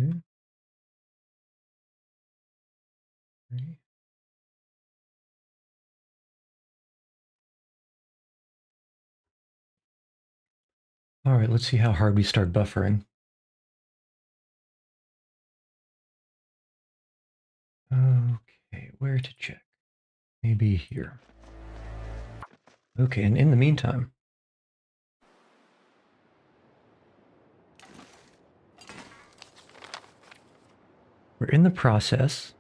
Okay. Okay. All right, let's see how hard we start buffering. Okay, where to check? Maybe here. Okay, and in the meantime, we're in the process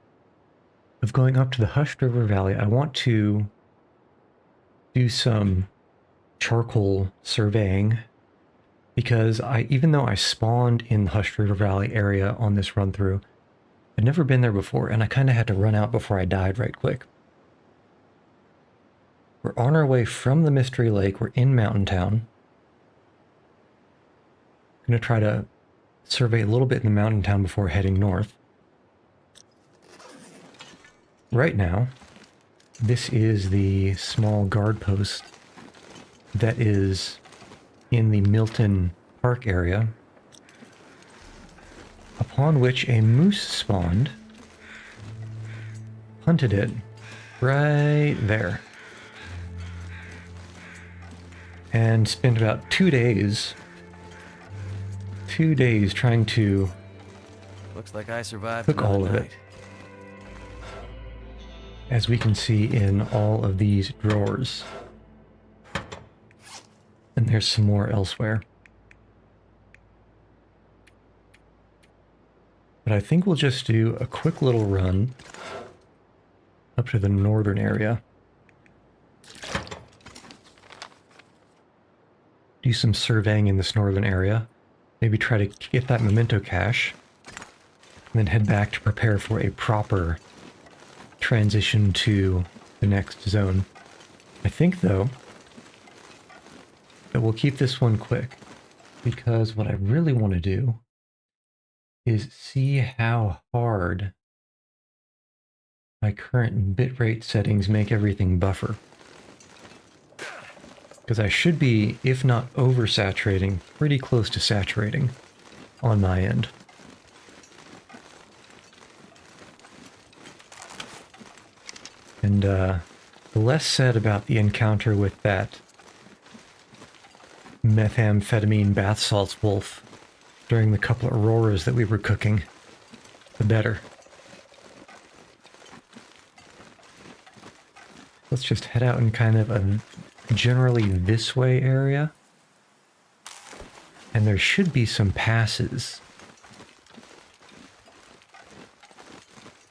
of going up to the Hushed River Valley. I want to do some charcoal surveying because even though I spawned in the Hushed River Valley area on this run through, I'd never been there before, and I kind of had to run out before I died right quick. We're on our way from the Mystery Lake. We're in Mountain Town. I'm going to try to survey a little bit in the Mountain Town before heading north. Right now, this is the small guard post that is in the Milton Park area, upon which a moose spawned, hunted it right there, and spent about 2 days trying to Looks like I survived cook all of it, as we can see in all of these drawers. And there's some more elsewhere. But I think we'll just do a quick little run up to the northern area. Do some surveying in this northern area. Maybe try to get that memento cache. And then head back to prepare for a proper transition to the next zone. I think, though, that we'll keep this one quick, because what I really want to do is see how hard my current bitrate settings make everything buffer. Because I should be, if not oversaturating, pretty close to saturating on my end. And the less said about the encounter with that methamphetamine bath salts wolf during the couple of auroras that we were cooking, the better. Let's just head out in kind of a generally this way area. And there should be some passes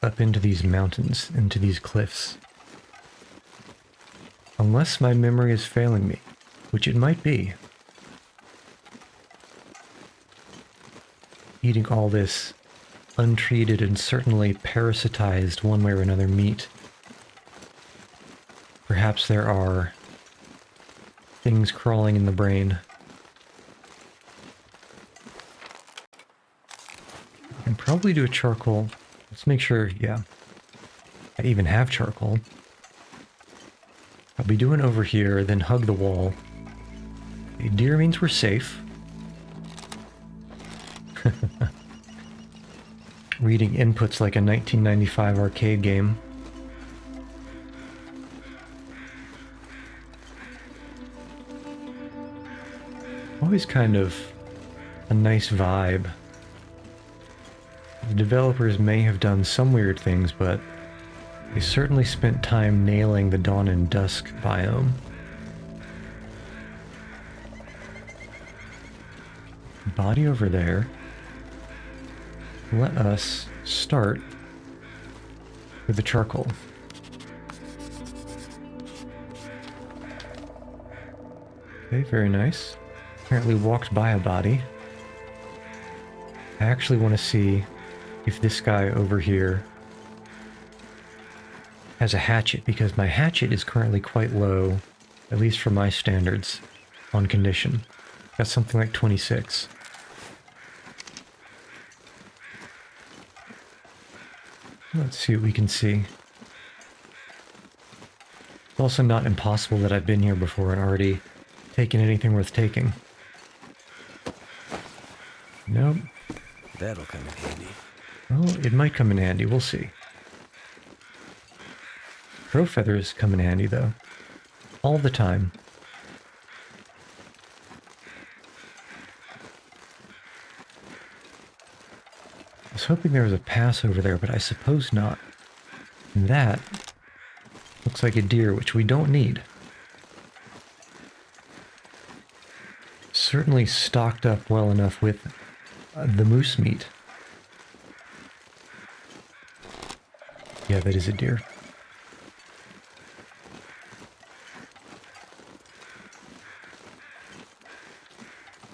up into these mountains, into these cliffs. Unless my memory is failing me, which it might be. Eating all this untreated and certainly parasitized one way or another meat. Perhaps there are things crawling in the brain. I can probably do a charcoal. Let's make sure, yeah, I even have charcoal. I'll be doing over here, then hug the wall. Okay, deer means we're safe. Reading inputs like a 1995 arcade game. Always kind of a nice vibe. The developers may have done some weird things, but they certainly spent time nailing the dawn and dusk biome. Body over there. Let us start with the charcoal. Okay, very nice. Apparently walked by a body. I actually want to see if this guy over here has a hatchet, because my hatchet is currently quite low, at least for my standards, on condition. Got something like 26. Let's see what we can see. It's also not impossible that I've been here before and already taken anything worth taking. Nope. That'll come in handy. Well, it might come in handy. We'll see. Crow feathers come in handy, though. All the time. I was hoping there was a pass over there, but I suppose not. And that looks like a deer, which we don't need. Certainly stocked up well enough with the moose meat. Yeah, that is a deer.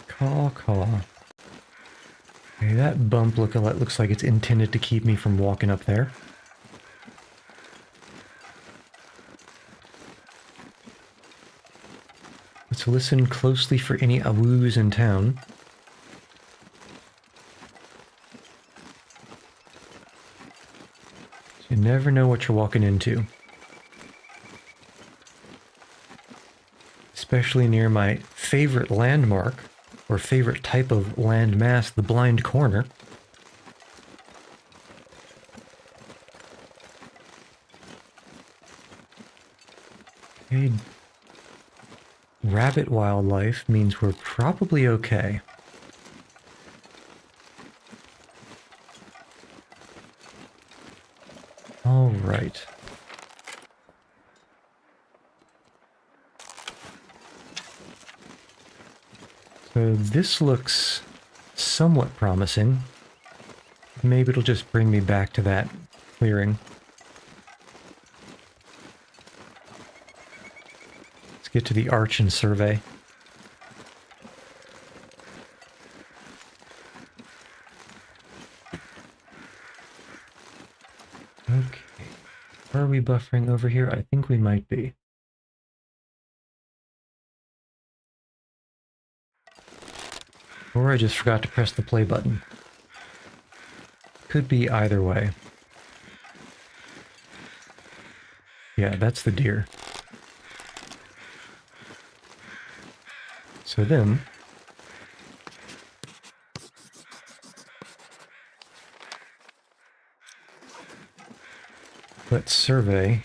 Caw. Okay, that bump looks like it's intended to keep me from walking up there. Let's listen closely for any awoos in town. You never know what you're walking into. Especially near my favorite landmark, or favorite type of landmass, the blind corner. Okay. Rabbit wildlife means we're probably okay. All right. So this looks somewhat promising. Maybe it'll just bring me back to that clearing. Let's get to the arch and survey. Okay. Are we buffering over here? I think we might be. Or I just forgot to press the play button. Could be either way. Yeah, that's the deer. So then, let's survey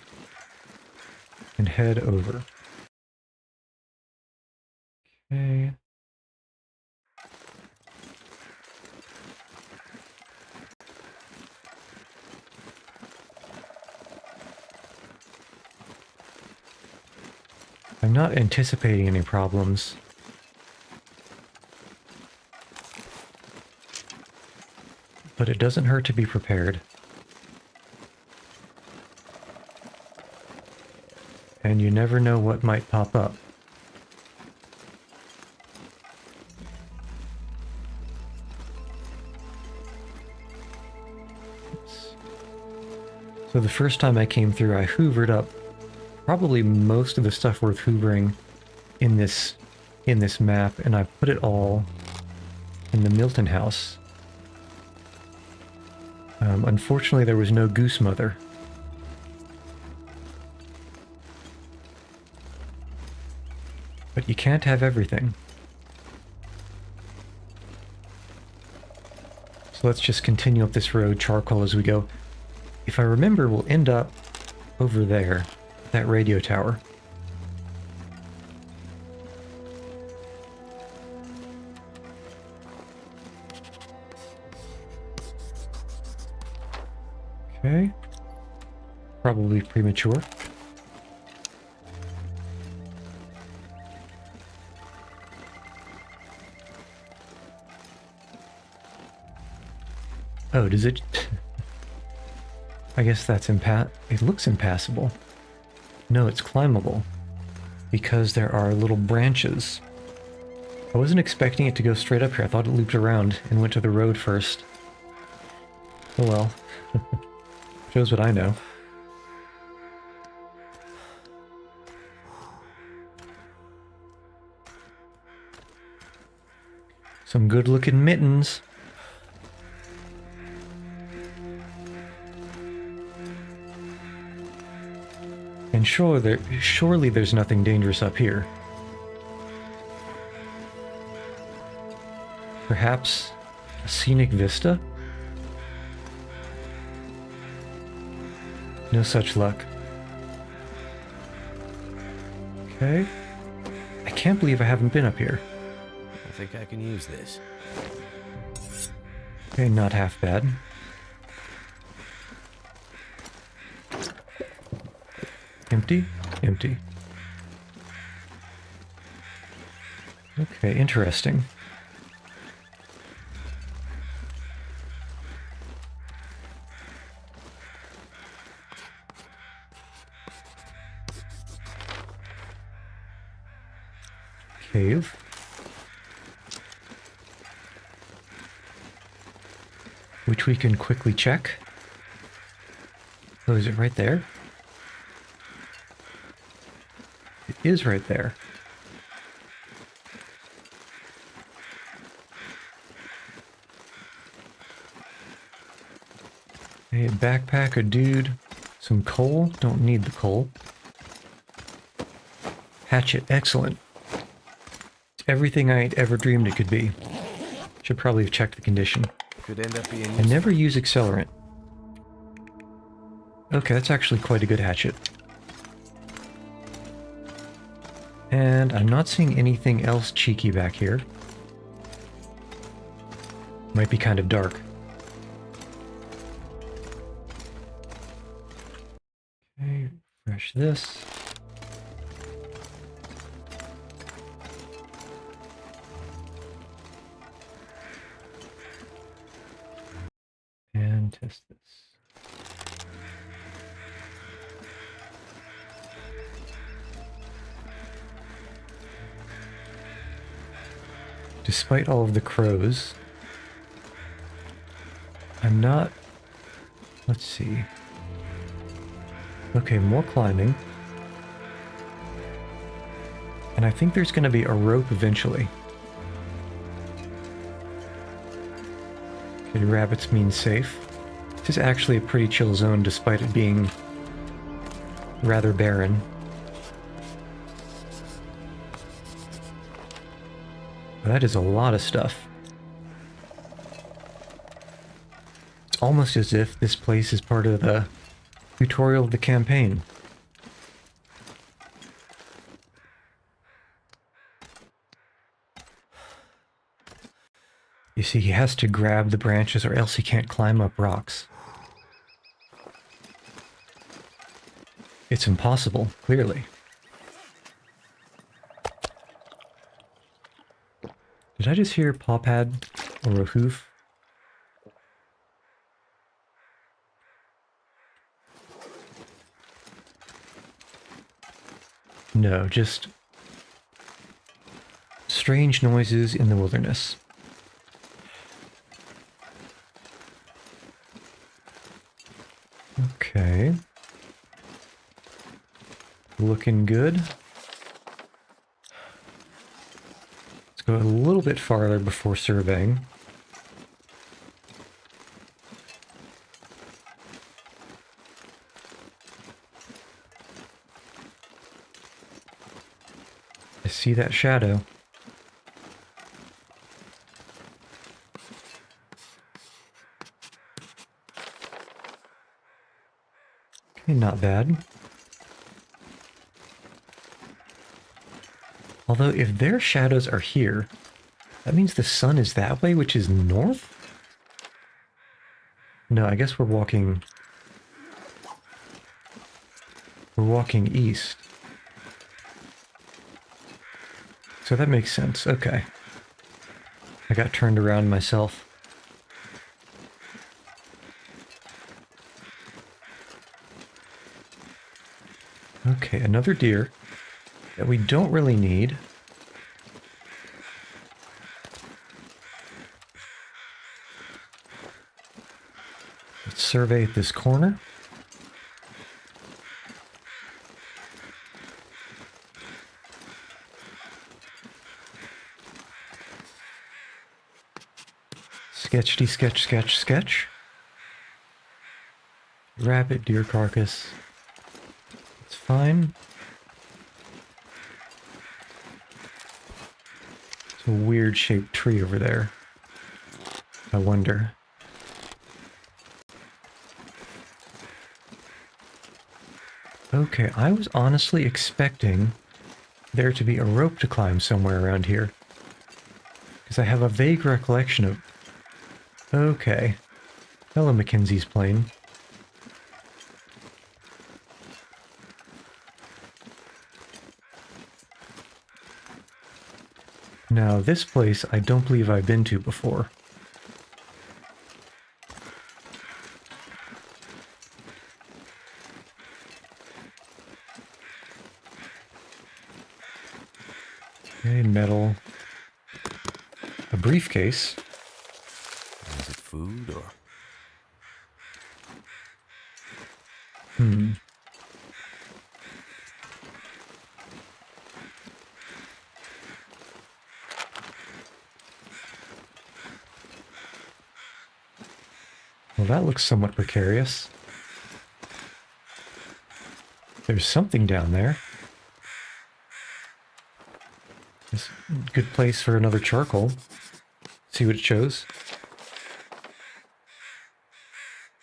and head over. Okay. I'm not anticipating any problems. But it doesn't hurt to be prepared. And you never know what might pop up. Oops. So the first time I came through, I hoovered up probably most of the stuff worth hoovering in this map, and I put it all in the Milton house. Unfortunately, there was no goose mother. But you can't have everything. So let's just continue up this road, charcoal as we go. If I remember, we'll end up over there, that radio tower. Okay. Probably premature. Oh, does it? I guess that's it looks impassable. No, it's climbable. Because there are little branches. I wasn't expecting it to go straight up here. I thought it looped around and went to the road first. Oh well. Shows what I know. Some good-looking mittens. And surely there's nothing dangerous up here. Perhaps A scenic vista? No such luck. Okay. I can't believe I haven't been up here. I think I can use this. Okay, not half bad. Empty? Empty. Okay, interesting. Cave. Which we can quickly check. Oh, is it right there? It is right there. A backpack, a dude, some coal. Don't need the coal. Hatchet, excellent. It's everything I ever dreamed it could be. Should probably have checked the condition. Could end up being I useful. never use accelerant. Okay, that's actually quite a good hatchet. And I'm not seeing anything else cheeky back here. Might be kind of dark. Okay, refresh this. And test this. Despite all of the crows, I'm not... Let's see. Okay, more climbing. And I think there's going to be a rope eventually. Okay, rabbits mean safe. This is actually a pretty chill zone despite it being rather barren. That is a lot of stuff. It's almost as if this place is part of the tutorial of the campaign. You see, he has to grab the branches or else he can't climb up rocks. It's impossible, clearly. Did I just hear a paw pad or a hoof? No, just strange noises in the wilderness. Okay. Looking good. Let's go a little bit farther before surveying. I see that shadow. Okay, not bad. Although if their shadows are here, that means the sun is that way, which is north? No, I guess we're walking east. So that makes sense. Okay. I got turned around myself. Okay, another deer that we don't really need. Let's survey this corner. Sketchy, sketch, sketch, sketch. Rabbit, deer carcass. It's fine. It's a weird shaped tree over there. I wonder. Okay, I was honestly expecting there to be a rope to climb somewhere around here. Because I have a vague recollection of... Okay. Hello, Mackenzie's plane. Now, this place I don't believe I've been to before. Okay, metal. A briefcase. Is it food or... Well, that looks somewhat precarious. There's something down there. It's a good place for another charcoal. See what it shows.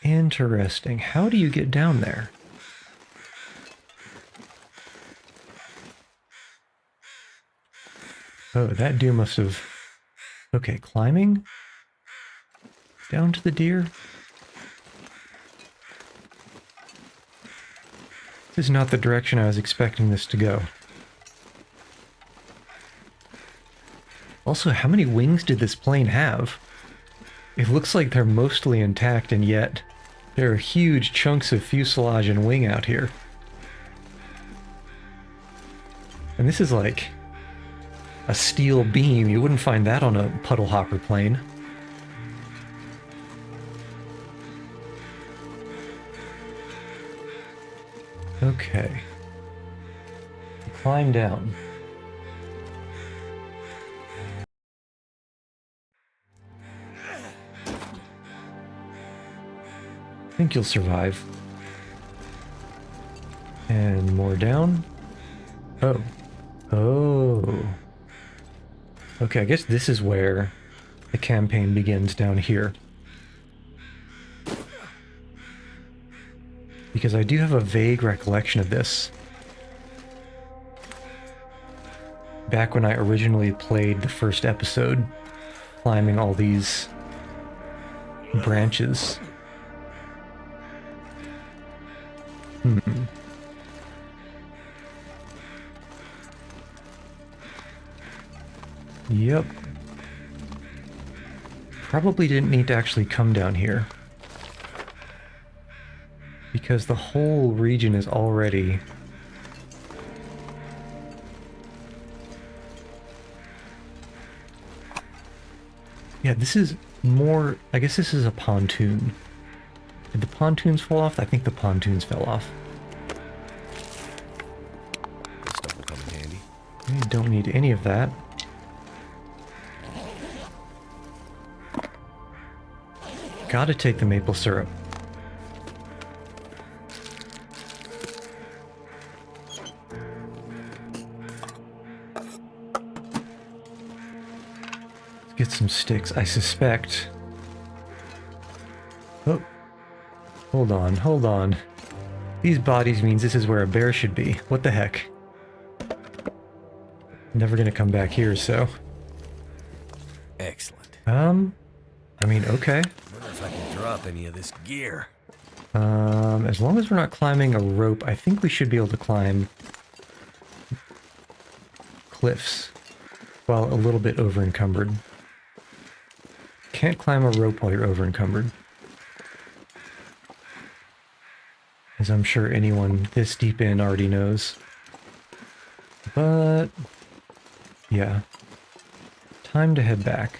Interesting. How do you get down there? Oh, that deer must have... Okay, climbing? Down to the deer? This is not the direction I was expecting this to go. Also, how many wings did this plane have? It looks like they're mostly intact, and yet there are huge chunks of fuselage and wing out here. And this is like a steel beam. You wouldn't find that on a puddle hopper plane. Okay. Climb down. I think you'll survive. And more down. Oh. Oh. Okay, I guess this is where the campaign begins, down here. Because I do have a vague recollection of this. Back when I originally played the first episode, climbing all these branches. Yep. Probably didn't need to actually come down here. Because the whole region is already... Yeah, this is more... I guess this is a pontoon. Did the pontoons fall off? I think the pontoons fell off. This stuff will come in handy. I don't need any of that. Gotta take the maple syrup. Let's get some sticks. I suspect... Oh. Hold on, hold on. These bodies means this is where a bear should be. What the heck? Never gonna come back here, so... Excellent. I mean, okay. Wonder if I can drop any of this gear. As long as we're not climbing a rope, I think we should be able to climb cliffs while a little bit over-encumbered. Can't climb a rope while you're over-encumbered. As I'm sure anyone this deep in already knows. But... yeah. Time to head back.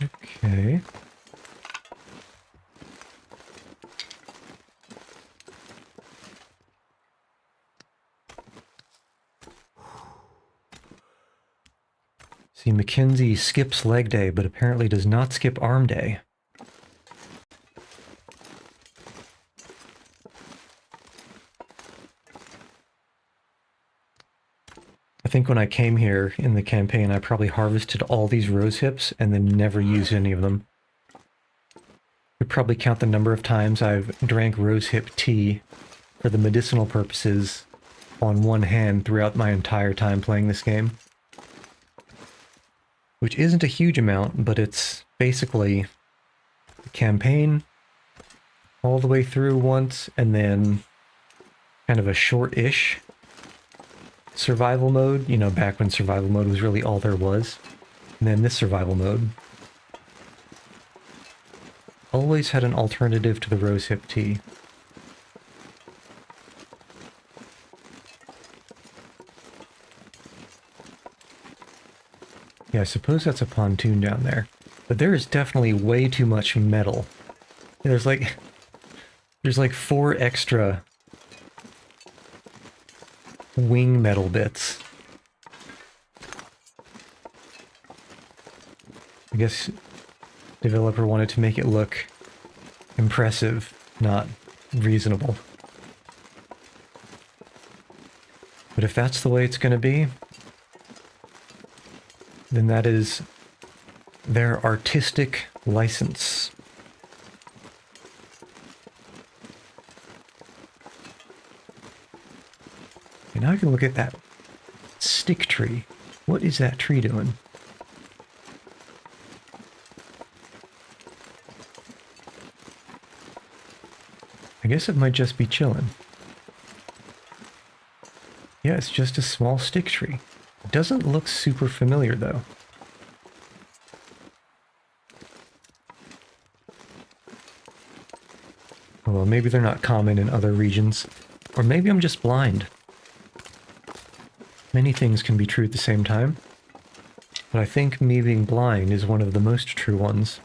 Okay. See, Mackenzie skips leg day, but apparently does not skip arm day. think when I came here in the campaign, I probably harvested all these rose hips and then never used any of them. Could probably count the number of times I've drank rose hip tea for the medicinal purposes on one hand throughout my entire time playing this game. Which isn't a huge amount, but it's basically the campaign all the way through once, and then kind of a short-ish survival mode, you know, back when survival mode was really all there was. And then this survival mode. Always had an alternative to the rosehip tea. Yeah, I suppose that's a pontoon down there. But there is definitely way too much metal. There's like 4 extra wing metal bits. I guess developer wanted to make it look impressive, not reasonable. But if that's the way it's going to be, then that is their artistic license. And now I can look at that stick tree. What is that tree doing? I guess it might just be chilling. Yeah, it's just a small stick tree. It doesn't look super familiar, though. Well, maybe they're not common in other regions. Or maybe I'm just blind. Many things can be true at the same time. But I think me being blind is one of the most true ones.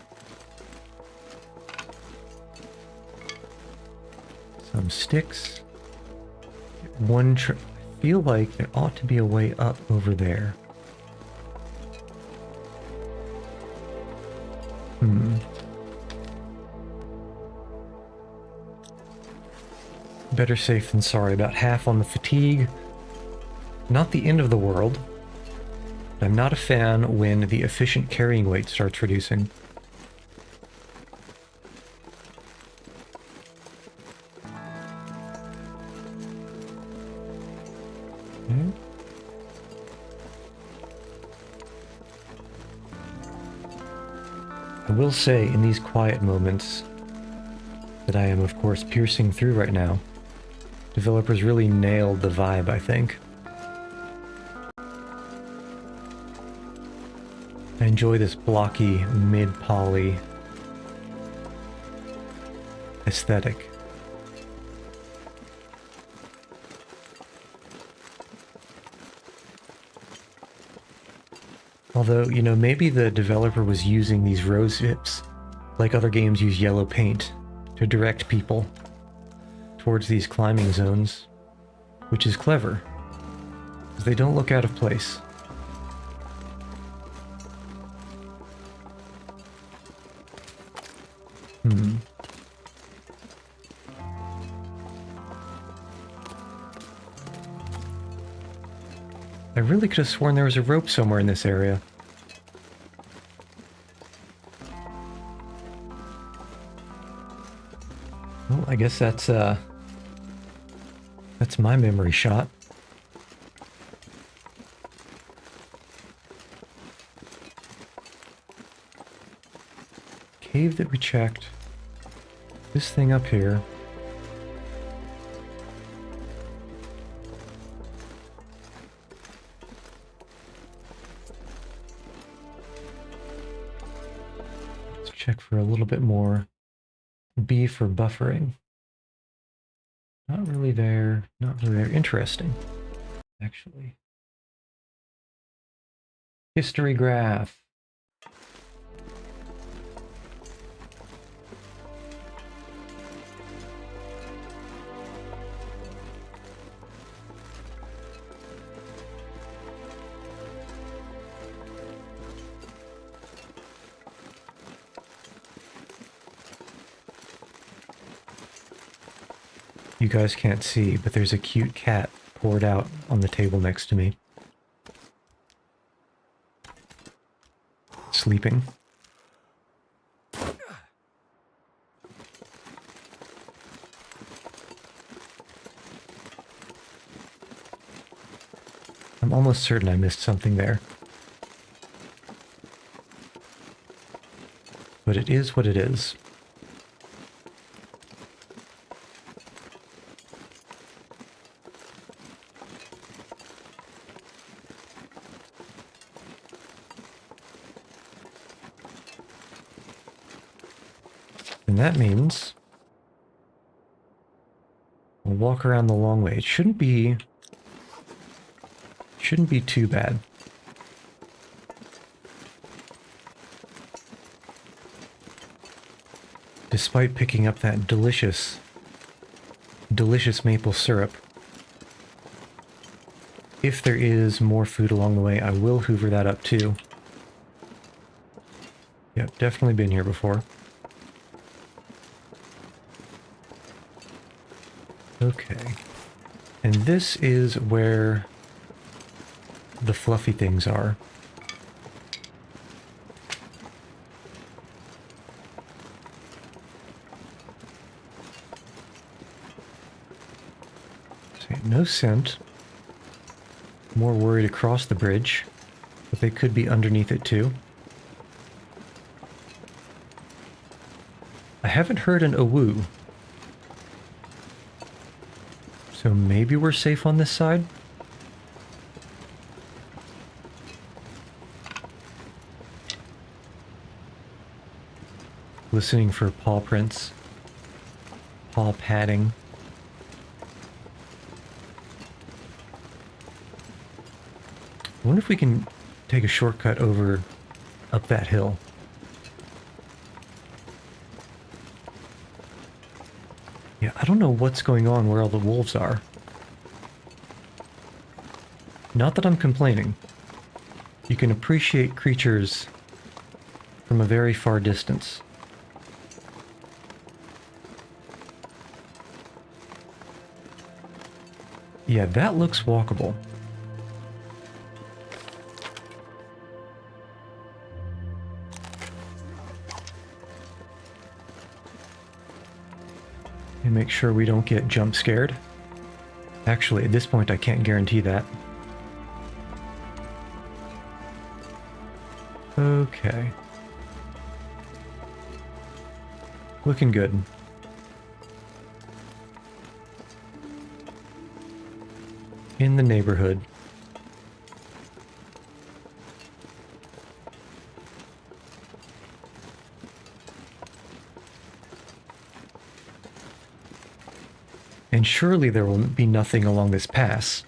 Some sticks. I feel like there ought to be a way up over there. Better safe than sorry. About half on the fatigue. Not the end of the world. But I'm not a fan when the efficient carrying weight starts reducing. I will say, in these quiet moments that I am, of course, piercing through right now, developers really nailed the vibe, I think. I enjoy this blocky, mid-poly aesthetic. Although, you know, maybe the developer was using these rose hips, like other games use yellow paint, to direct people towards these climbing zones, which is clever, because they don't look out of place. I really could have sworn there was a rope somewhere in this area. Well, I guess that's my memory shot. Cave that we checked. This thing up here. Let's check for a little bit more. B for buffering. Not really there. Not really there. Interesting, actually. History graph. You guys can't see, but there's a cute cat poured out on the table next to me. sleeping. I'm almost certain I missed something there. But it is what it is. And that means we'll walk around the long way. It shouldn't be too bad. Despite picking up that delicious maple syrup. If there is more food along the way, I will hoover that up too. Yep, definitely been here before. Okay. And this is where the fluffy things are. So, no scent. More worried across the bridge, but they could be underneath it too. I haven't heard an awoo. So maybe we're safe on this side? Listening for paw prints. Paw padding. I wonder if we can take a shortcut up that hill. Yeah, I don't know what's going on where all the wolves are. Not that I'm complaining. You can appreciate creatures from a very far distance. Yeah, that looks walkable. And make sure we don't get jump scared. Actually, at this point, I can't guarantee that. Okay. Looking good. In the neighborhood. And surely there will be nothing along this pass.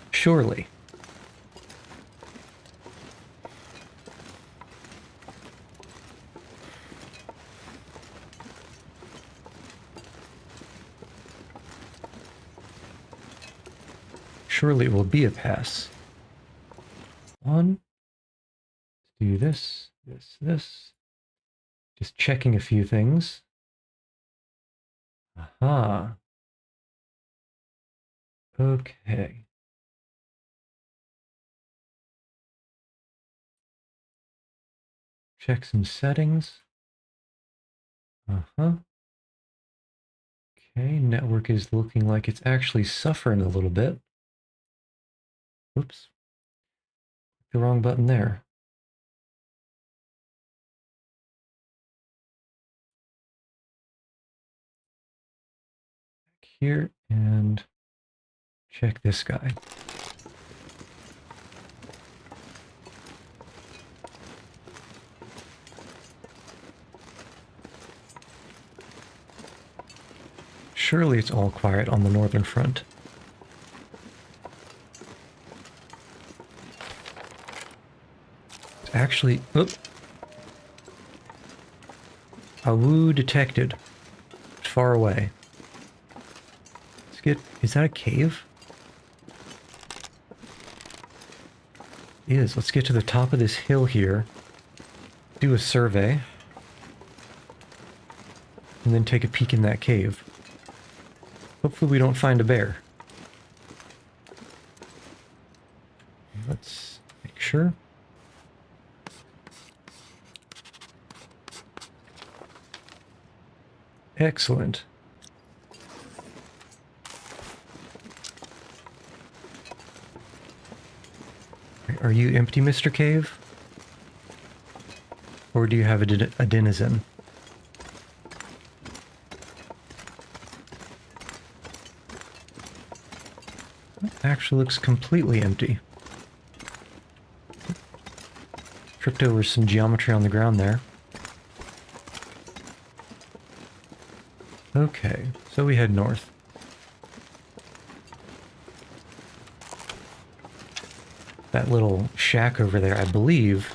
Surely. Surely it will be a pass. Let's do this, this. Just checking a few things. Aha. Okay. Check some settings. Uh-huh. Okay, network is looking like it's actually suffering a little bit. Whoops. The wrong button there. Back here and check this guy. Surely it's all quiet on the northern front. It's actually... Oop. Awoo detected. Far away. Let's get... Is that a cave? It is. Let's get to the top of this hill here. Do a survey. And then take a peek in that cave. Hopefully we don't find a bear. Let's make sure. Excellent. Are you empty, Mr. Cave? Or do you have a denizen? That actually looks completely empty. Tripped over some geometry on the ground there. Okay, so we head north. That little shack over there, I believe,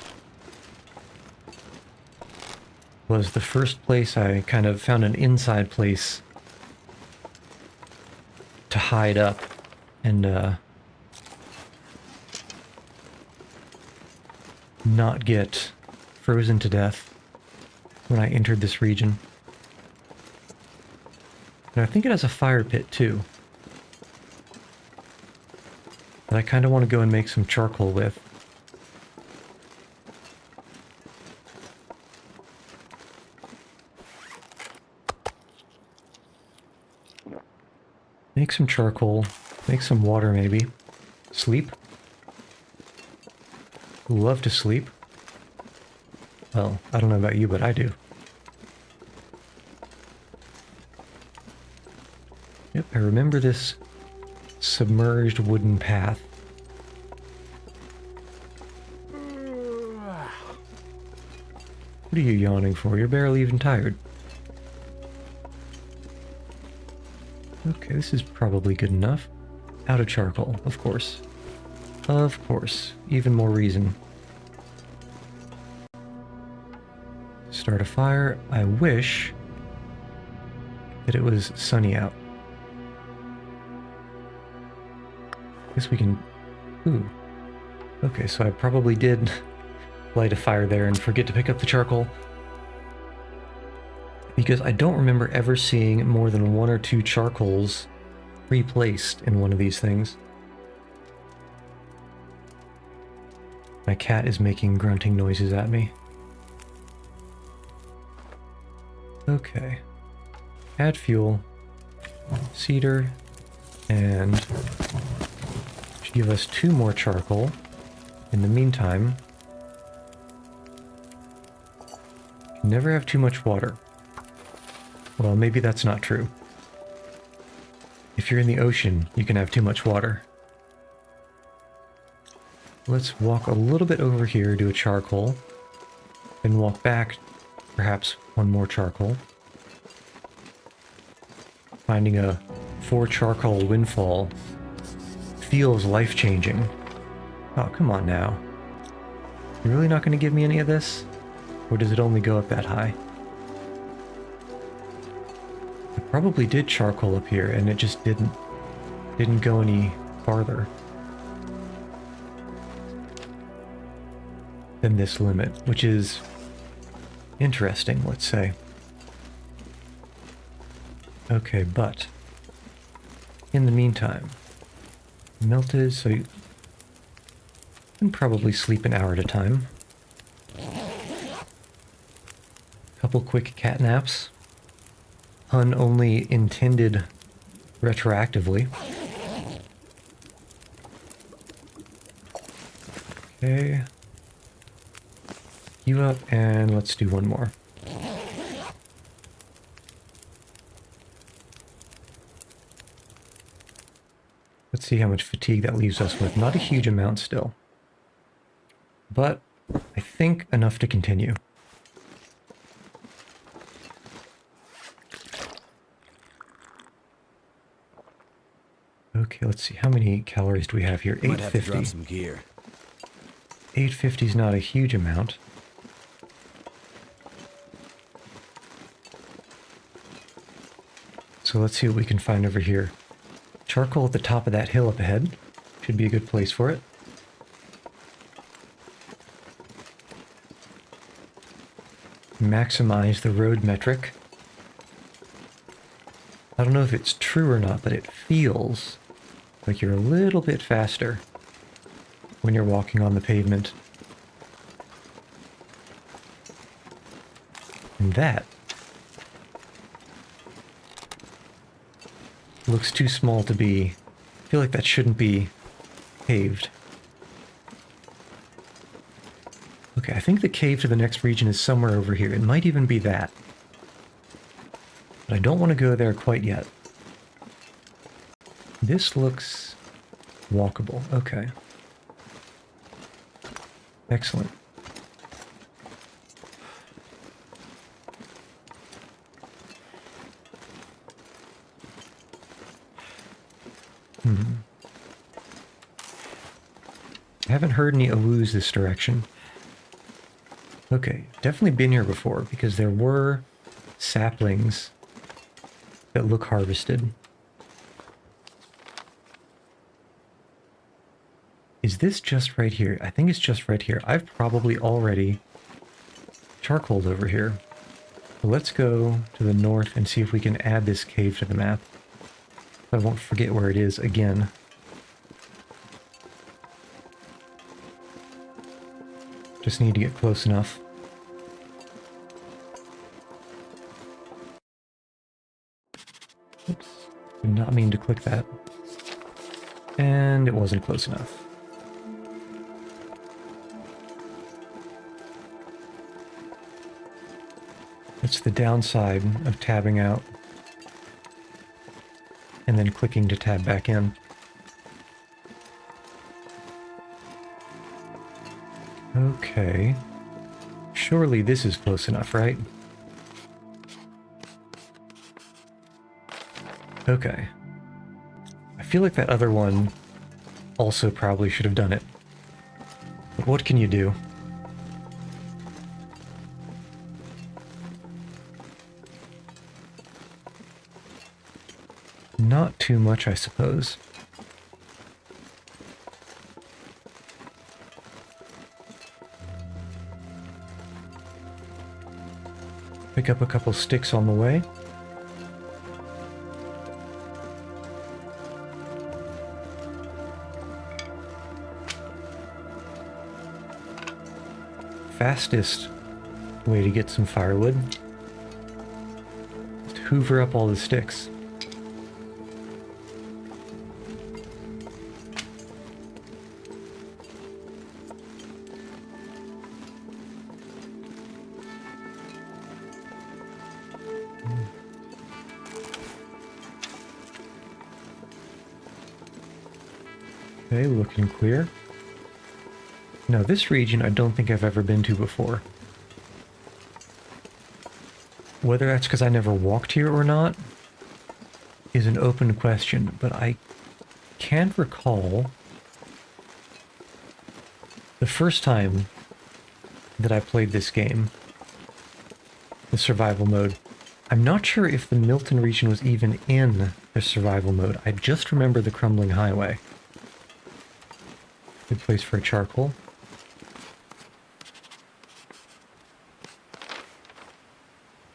was the first place I kind of found an inside place to hide up and not get frozen to death when I entered this region. And I think it has a fire pit too. That I kind of want to go and make some charcoal with. Make some charcoal, make some water maybe. Sleep. Love to sleep. Well, I don't know about you, but I do. Yep, I remember this submerged wooden path. What are you yawning for? You're barely even tired. Okay, this is probably good enough. Out of charcoal, of course. Of course. Even more reason. Start a fire. I wish that it was sunny out. Guess we can... Ooh. Okay, so I probably did light a fire there and forget to pick up the charcoal. Because I don't remember ever seeing more than 1 or 2 charcoals replaced in one of these things. My cat is making grunting noises at me. Okay. Add fuel. Cedar. And... should give us 2 more charcoal. In the meantime... never have too much water. Well, maybe that's not true. If you're in the ocean, you can have too much water. Let's walk a little bit over here, do a charcoal. Then walk back, perhaps 1 more charcoal. Finding a 4 charcoal windfall feels life-changing. Oh, come on now. You're really not going to give me any of this? Or does it only go up that high? I probably did charcoal up here, and it just didn't go any farther than this limit, which is interesting, let's say. Okay, but in the meantime, melted, so you can probably sleep an hour at a time. Couple quick cat naps. Pun only intended retroactively. Okay. You up, and let's do 1 more. Let's see how much fatigue that leaves us with. Not a huge amount still. But I think enough to continue. Okay, let's see. How many calories do we have here? 850. Might have to drop some gear. 850 is not a huge amount. So let's see what we can find over here. Charcoal at the top of that hill up ahead. Should be a good place for it. Maximize the road metric. I don't know if it's true or not, but it feels like you're a little bit faster when you're walking on the pavement. And that looks too small to be... I feel like that shouldn't be caved. Okay, I think the cave to the next region is somewhere over here. It might even be that. But I don't want to go there quite yet. This looks walkable. Okay. Excellent. I haven't heard any oohs this direction. Okay, definitely been here before because there were saplings that look harvested. Is this just right here? I think it's just right here. I've probably already charcoaled over here. So let's go to the north and see if we can add this cave to the map. I won't forget where it is again. Just need to get close enough. Oops. Did not mean to click that. And it wasn't close enough. It's the downside of tabbing out and then clicking to tab back in. Okay. Surely this is close enough, right? Okay. I feel like that other one also probably should have done it. But what can you do? Not too much, I suppose. Pick up a couple sticks on the way. Fastest way to get some firewood is to hoover up all the sticks. Okay, looking clear. Now this region I don't think I've ever been to before. Whether that's because I never walked here or not is an open question, but I can't recall the first time that I played this game, the survival mode. I'm not sure if the Milton region was even in the survival mode. I just remember the crumbling highway. Good place for a charcoal.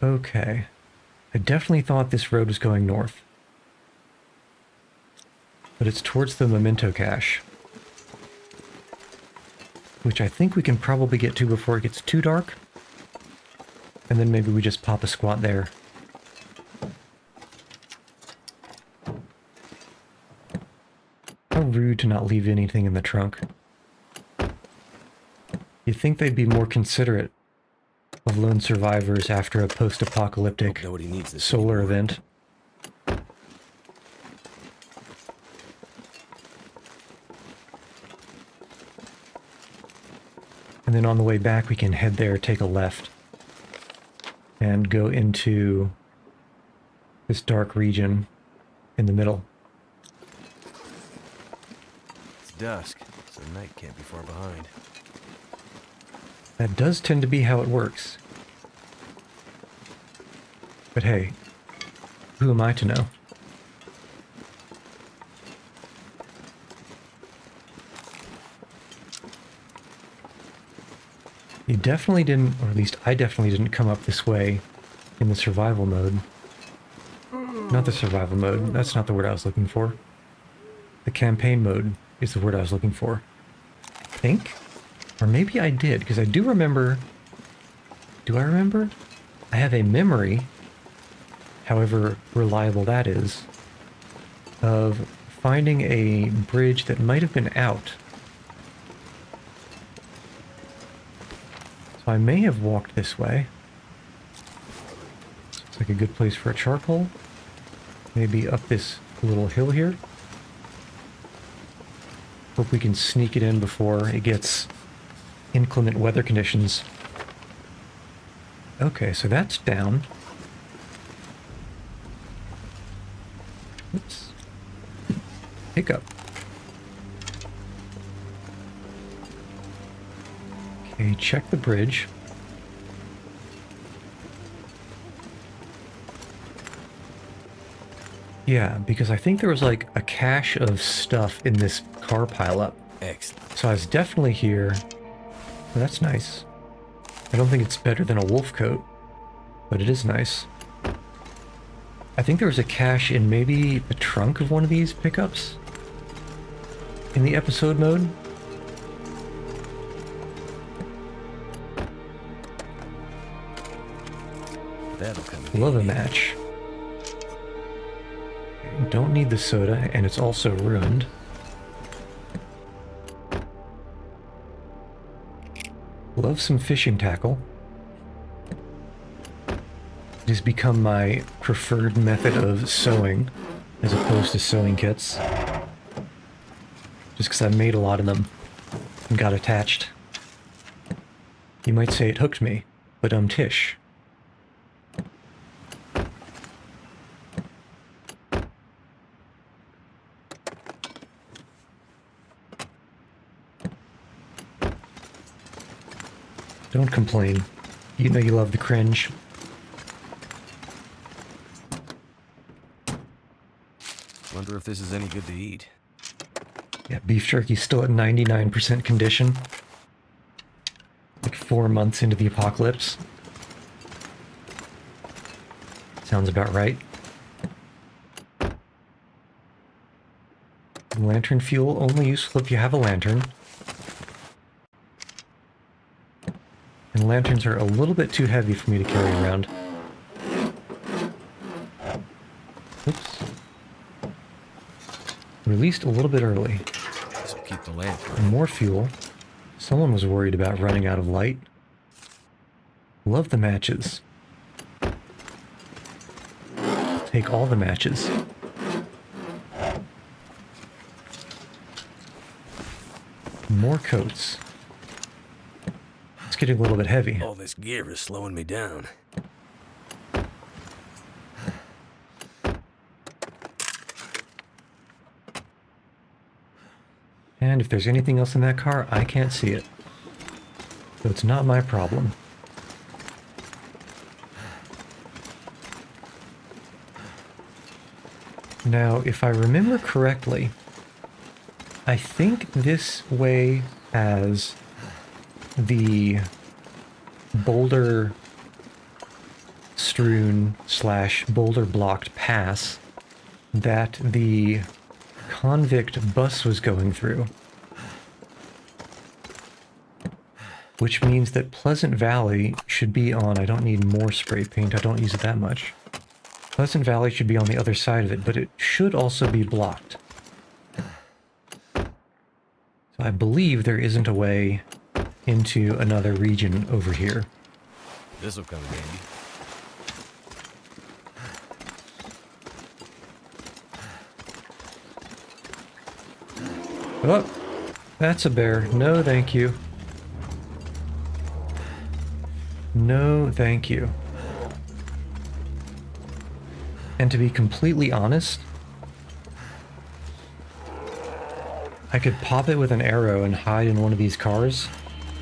Okay. I definitely thought this road was going north. But it's towards the memento cache. Which I think we can probably get to before it gets too dark. And then maybe we just pop a squat there. How rude to not leave anything in the trunk. You'd think they'd be more considerate of lone survivors after a post-apocalyptic solar event. And then on the way back we can head there, take a left, and go into this dark region in the middle. It's dusk, so night can't be far behind. That does tend to be how it works. But hey, who am I to know? You definitely didn't, or at least I definitely didn't come up this way in the survival mode. Not the survival mode, that's not the word I was looking for. The campaign mode is the word I was looking for. I think? Or maybe I did, because I do remember... Do I remember? I have a memory, however reliable that is, of finding a bridge that might have been out. So I may have walked this way. Looks like a good place for a charcoal. Maybe up this little hill here. Hope we can sneak it in before it gets inclement weather conditions. Okay, so that's down. Oops. Hiccup. Okay, check the bridge. Yeah, because I think there was like a cache of stuff in this car pileup. Excellent. So I was definitely here. Well, that's nice. I don't think it's better than a wolf coat, but it is nice. I think there was a cache in maybe the trunk of one of these pickups in the episode mode. That'll come in Love a handy. match. Don't need the soda, and it's also ruined. Love some fishing tackle. It has become my preferred method of sewing, as opposed to sewing kits. Just because I made a lot of them and got attached. You might say it hooked me, but tish. Don't complain. You know you love the cringe. Wonder if this is any good to eat. Yeah, beef jerky's still at 99% condition. Like 4 months into the apocalypse. Sounds about right. Lantern fuel only useful if you have a lantern. And lanterns are a little bit too heavy for me to carry around. Oops. Released a little bit early. This will keep the lamp And burning. more fuel. Someone was worried about running out of light. Love the matches. Take all the matches. More coats. It's getting a little bit heavy. All this gear is slowing me down. And if there's anything else in that car, I can't see it. So it's not my problem. Now, if I remember correctly, I think this way has the boulder strewn / boulder blocked pass that the convict bus was going through. Which means that Pleasant Valley should be on... I don't need more spray paint, I don't use it that much. Pleasant Valley should be on the other side of it, but it should also be blocked. So I believe there isn't a way into another region over here. This'll come in handy. Oh, that's a bear. No, thank you. No, thank you. And to be completely honest, I could pop it with an arrow and hide in one of these cars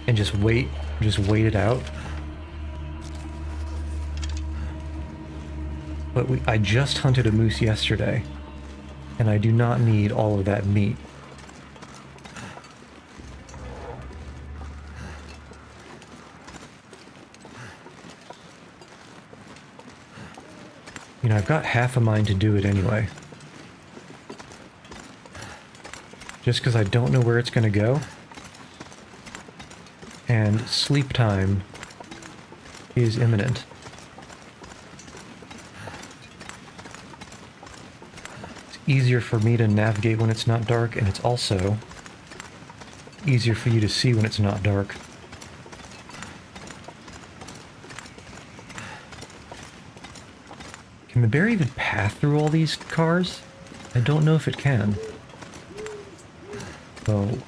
and just wait it out. But I just hunted a moose yesterday, and I do not need all of that meat. You know, I've got half a mind to do it anyway. Just because I don't know where it's going to go. And sleep time is imminent. It's easier for me to navigate when it's not dark, and it's also easier for you to see when it's not dark. Can the bear even pass through all these cars? I don't know if it can. So,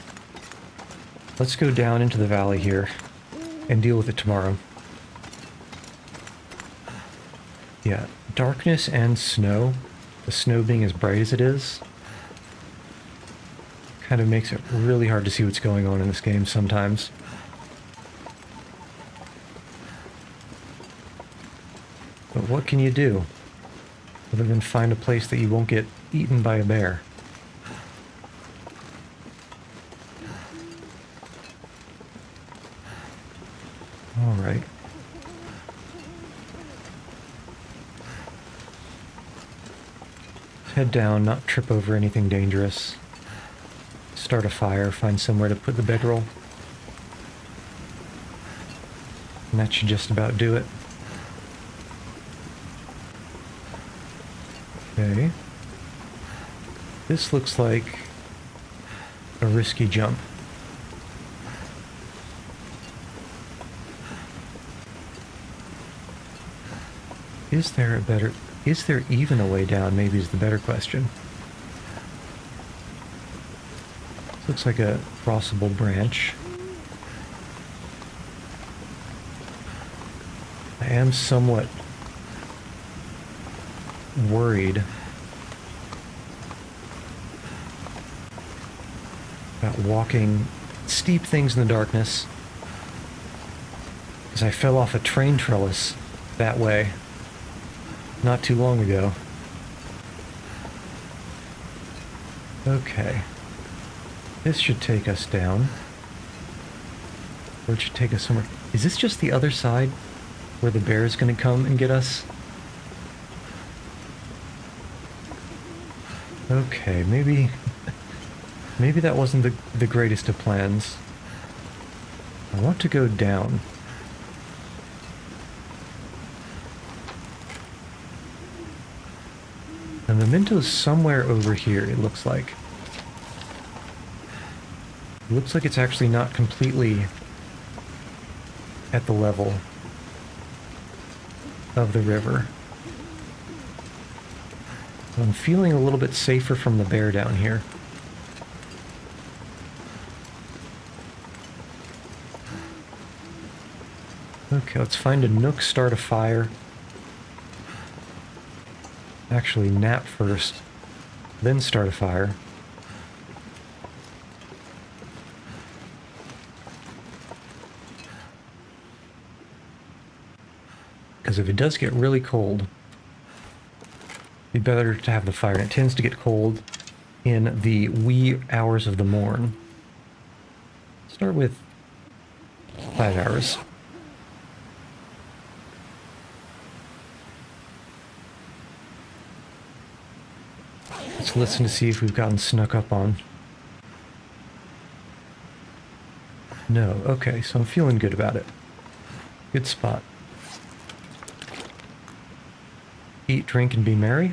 let's go down into the valley here and deal with it tomorrow. Yeah, darkness and snow, the snow being as bright as it is, kind of makes it really hard to see what's going on in this game sometimes. But what can you do other than find a place that you won't get eaten by a bear? All right. Head down, not trip over anything dangerous. Start a fire, find somewhere to put the bedroll. And that should just about do it. Okay. This looks like a risky jump. Is there even a way down, maybe is the better question. This looks like a crossable branch. I am somewhat worried about walking steep things in the darkness, because I fell off a train trellis that way not too long ago. Okay. This should take us down. Or it should take us somewhere. Is this just the other side where the bear is going to come and get us? Okay, maybe that wasn't the greatest of plans. I want to go down. The memento's somewhere over here, it looks like. It looks like it's actually not completely at the level of the river. So I'm feeling a little bit safer from the bear down here. Okay, let's find a nook, start a fire. Actually, nap first, then start a fire. Because if it does get really cold, it'd be better to have the fire. And it tends to get cold in the wee hours of the morn. Start with 5 hours. Let's listen to see if we've gotten snuck up on. No, okay, so I'm feeling good about it. Good spot. Eat, drink, and be merry.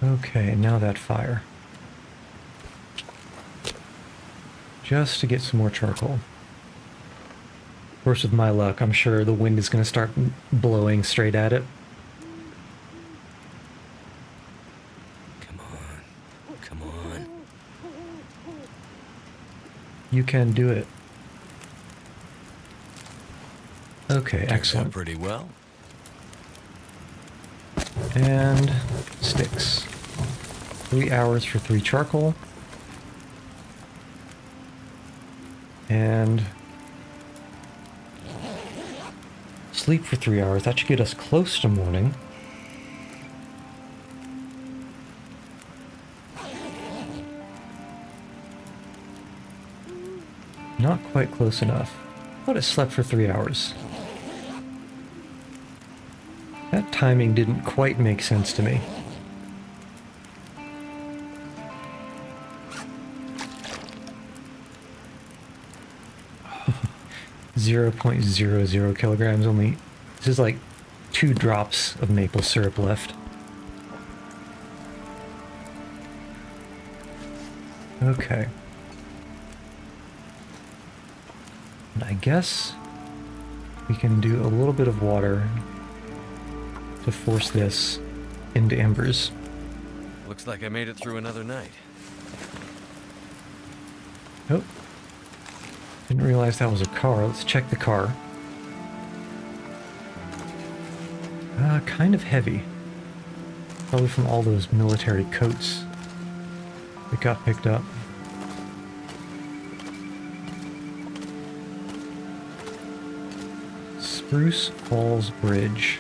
Okay, now that fire. Just to get some more charcoal. Of course, with my luck, I'm sure the wind is going to start blowing straight at it. Come on. Come on. You can do it. Okay, Turned out excellent. pretty well. And sticks. 3 hours for 3 charcoal. And sleep for 3 hours. That should get us close to morning. Not quite close enough. But it slept for 3 hours. That timing didn't quite make sense to me. 0.00 kilograms only. This is like 2 drops of maple syrup left. Okay. And I guess we can do a little bit of water to force this into embers. Looks like I made it through another night. Oh. Didn't realize that was a car. Let's check the car. Kind of heavy. Probably from all those military coats that got picked up. Spruce Falls Bridge.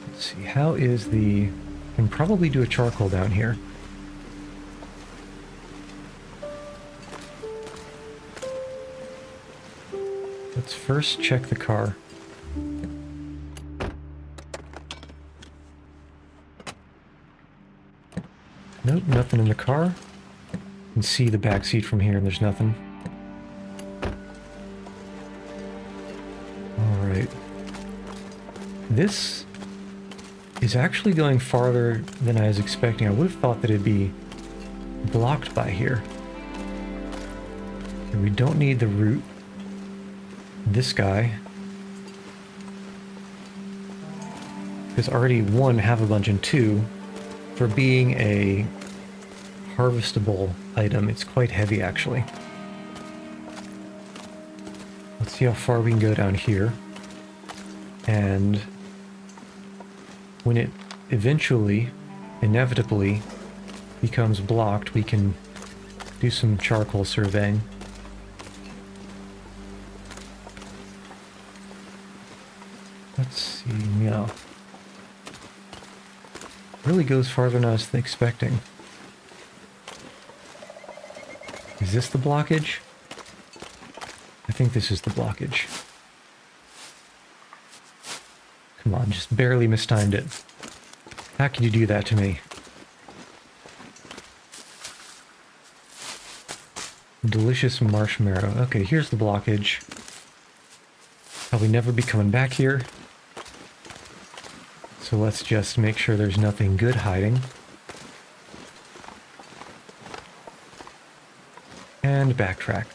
Let's see, how is the... Can probably do a charcoal down here. Let's first check the car. Nope, nothing in the car. You can see the back seat from here and there's nothing. Alright. This is actually going farther than I was expecting. I would have thought that it'd be blocked by here. And we don't need the route. This guy is already, 1, have a bunch, and 2, for being a harvestable item, it's quite heavy actually. Let's see how far we can go down here. And when it eventually, inevitably, becomes blocked, we can do some charcoal surveying. Let's see, yeah. Really goes farther than I was expecting. Is this the blockage? I think this is the blockage. Come on, just barely mistimed it. How can you do that to me? Delicious marshmallow. Okay, here's the blockage. Probably never be coming back here. So let's just make sure there's nothing good hiding. And backtrack.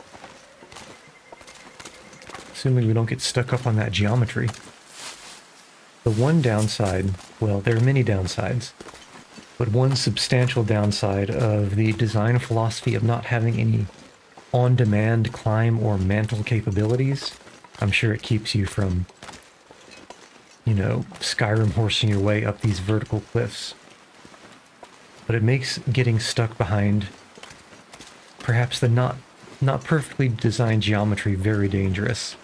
Assuming we don't get stuck up on that geometry. The one downside, well, there are many downsides, but one substantial downside of the design philosophy of not having any on-demand climb or mantle capabilities, I'm sure it keeps you from, you know, Skyrim horsing your way up these vertical cliffs. But it makes getting stuck behind perhaps the not perfectly designed geometry very dangerous.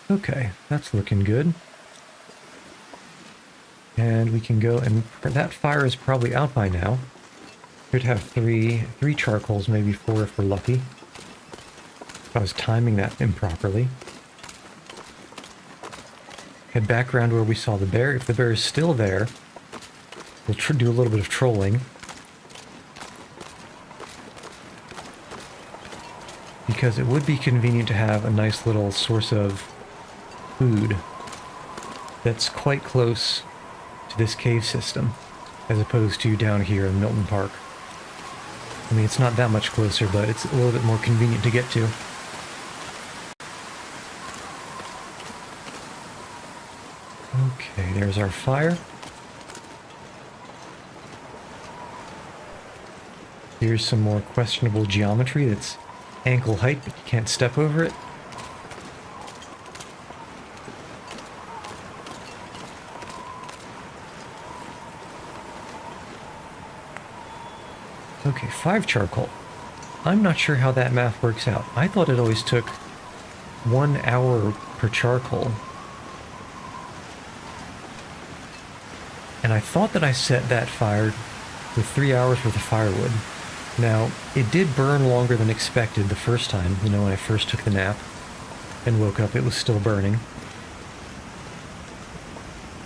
Okay, that's looking good. And we can go, and that fire is probably out by now. Could have three charcoals, maybe 4 if we're lucky. If I was timing that improperly. Head back around where we saw the bear. If the bear is still there, we'll do a little bit of trolling. Because it would be convenient to have a nice little source of food that's quite close to this cave system, as opposed to down here in Milton Park. I mean, it's not that much closer, but it's a little bit more convenient to get to. Okay, there's our fire. Here's some more questionable geometry that's ankle height, but you can't step over it. Okay, 5 charcoal. I'm not sure how that math works out. I thought it always took 1 hour per charcoal. And I thought that I set that fire with 3 hours worth of firewood. Now, it did burn longer than expected the first time, you know, when I first took the nap and woke up, it was still burning.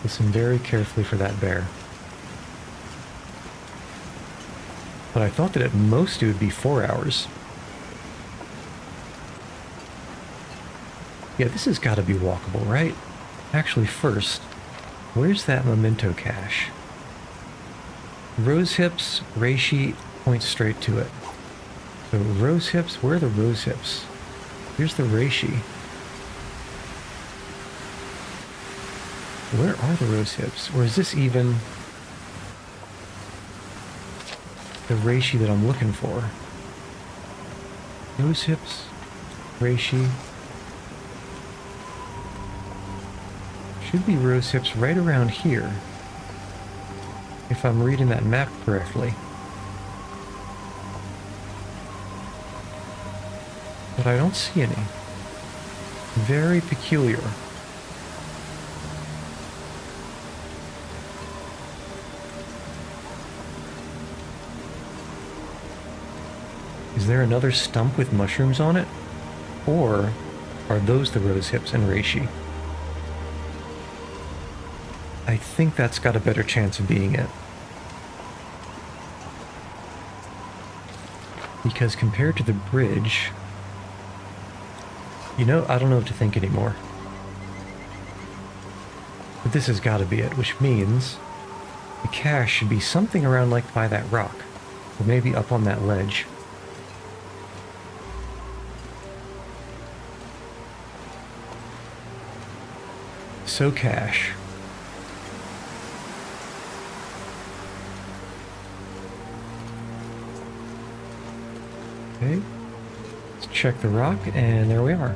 Listen very carefully for that bear. But I thought that at most it would be 4 hours. Yeah, this has got to be walkable, right? Actually, first, where's that memento cache? Rose hips, reishi points straight to it. So rose hips, where are the rose hips? Here's the reishi. Where are the rose hips? Or is this even the reishi that I'm looking for? Rose hips, reishi. Should be rose hips right around here, if I'm reading that map correctly. But I don't see any. Very peculiar. Is there another stump with mushrooms on it? Or are those the rose hips and reishi? I think that's got a better chance of being it. Because compared to the bridge, you know, I don't know what to think anymore. But this has got to be it, which means the cache should be something around like by that rock, or maybe up on that ledge. So cache. Okay, let's check the rock, and there we are.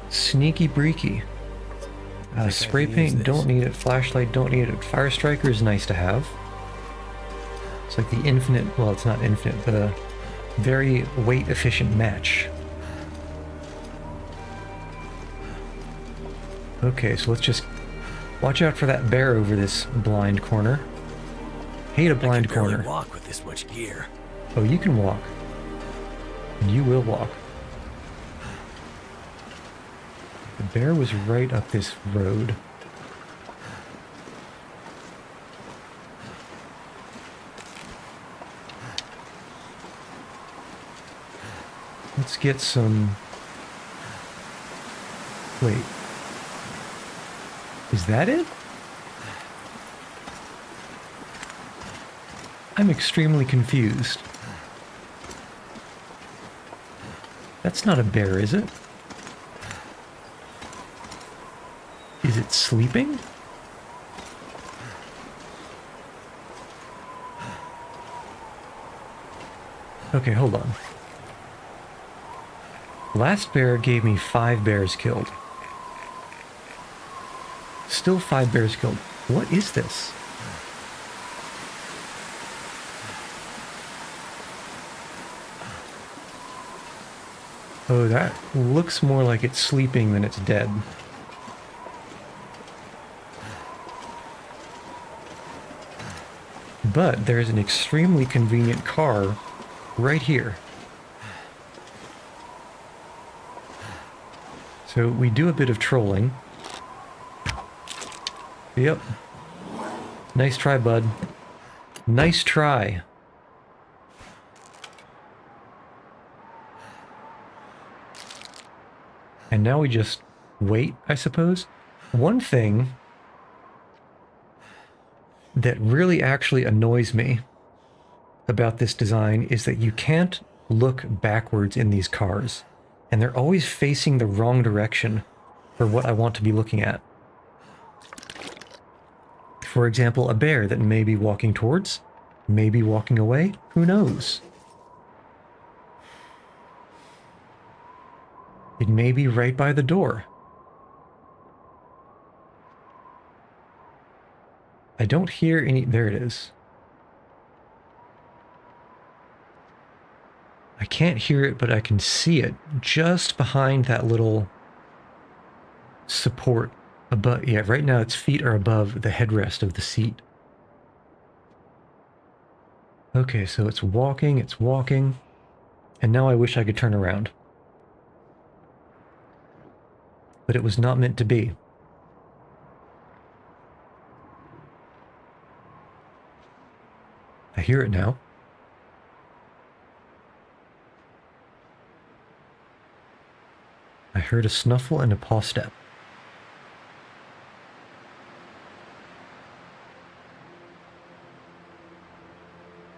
Sneaky breaky. Spray paint, don't need it. Flashlight, don't need it. Fire striker is nice to have. It's like the infinite, well, it's not infinite, but a very weight efficient match. Okay, so let's just watch out for that bear over this blind corner. Hate a blind corner. I can barely walk with this much gear. Oh, you can walk. And you will walk. The bear was right up this road. Let's get some... Wait. Is that it? I'm extremely confused. That's not a bear, is it? Is it sleeping? Okay, hold on. Last bear gave me 5 bears killed. Still 5 bears killed. What is this? Oh, that looks more like it's sleeping than it's dead. But there's an extremely convenient car right here. So we do a bit of trolling. Yep. Nice try, bud. Nice try. And now we just wait, I suppose. One thing that really actually annoys me about this design is that you can't look backwards in these cars, and they're always facing the wrong direction for what I want to be looking at. For example, a bear that may be walking towards, may be walking away, who knows? It may be right by the door. I don't hear any... There it is. I can't hear it, but I can see it just behind that little support. Above, yeah, right now its feet are above the headrest of the seat. Okay, so it's walking, and now I wish I could turn around. But it was not meant to be. I hear it now. I heard a snuffle and a paw step.